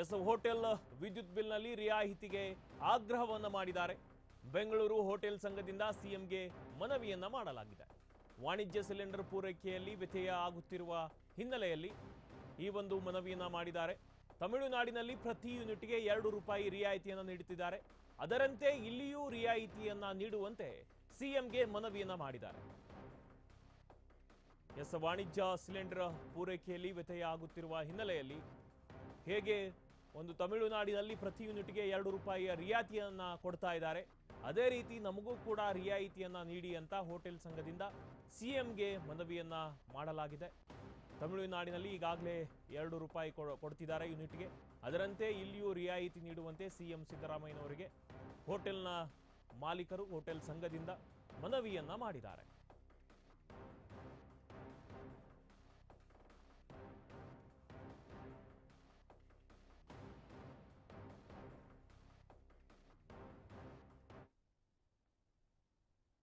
S hotel ವಿದ್ಯುತ್ ಬಿಲ್ನಲ್ಲಿ ರಿಯಾಯಿತಿಗೆ ಆಗ್ರಹವನ್ನು ಮಾಡಿದ್ದಾರೆ. Bengaluru hotel ಸಂಘದಿಂದ ಸಿಎಂಗೆ ಮನವಿಯನ್ನ ಮಾಡಲಾಗಿದೆ. ವಾಣಿಜ್ಯ ಸಿಲಿಂಡರ್ ಪೂರೈಕೆಯಲ್ಲಿ ವ್ಯತ್ಯಯ ಆಗುತ್ತಿರುವ ಹಿನ್ನೆಲೆಯಲ್ಲಿ ಈ ಒಂದು ಮನವಿಯನ್ನ ಮಾಡಿದ್ದಾರೆ. ತಮಿಳುನಾಡಿನಲ್ಲಿ ಪ್ರತಿ ಯೂನಿಟ್ಗೆ 2 ರೂಪಾಯಿ ರಿಯಾಯಿತಿಯನ್ನು ನೀಡುತ್ತಿದ್ದಾರೆ. ಅದರಂತೆ ಇಲ್ಲಿಯೂ ರಿಯಾಯಿತಿಯನ್ನ ನೀಡುವಂತೆ ಸಿಎಂಗೆ ಮನವಿಯನ್ನ ಮಾಡಿದ್ದಾರೆ. ಎಸ್ ವಾಣಿಜ್ಯ ಸಿಲಿಂಡರ್ ಪೂರೈಕೆಯಲ್ಲಿ ವ್ಯತ್ಯಯ ಆಗುತ್ತಿರುವ ಹಿನ್ನೆಲೆಯಲ್ಲಿ ಹೇಗೆ ಒಂದು ತಮಿಳುನಾಡಿನಲ್ಲಿ ಪ್ರತಿ ಯೂನಿಟ್ಗೆ 2 ರೂಪಾಯಿಯ ರಿಯಾಯಿತಿಯನ್ನ ಕೊಡ್ತಾ ಇದ್ದಾರೆ, ಅದೇ ರೀತಿ ನಮಗೂ ಕೂಡ ರಿಯಾಯಿತಿಯನ್ನ ನೀಡಿ ಅಂತ ಹೋಟೆಲ್ ಸಂಘದಿಂದ ಸಿಎಂಗೆ ಮನವಿಯನ್ನ ಮಾಡಲಾಗಿದೆ. ತಮಿಳುನಾಡಿನಲ್ಲಿ ಈಗಾಗಲೇ 2 ರೂಪಾಯಿ ಕೊಡ್ತಿದ್ದಾರೆ ಯೂನಿಟ್ಗೆ, ಅದರಂತೆ ಇಲ್ಲಿಯೂ ರಿಯಾಯಿತಿ ನೀಡುವಂತೆ ಸಿಎಂ ಸಿದ್ದರಾಮಯ್ಯನವರಿಗೆ ಹೋಟೆಲ್ನ ಮಾಲೀಕರು ಹೋಟೆಲ್ ಸಂಘದಿಂದ ಮನವಿಯನ್ನ ಮಾಡಿದ್ದಾರೆ.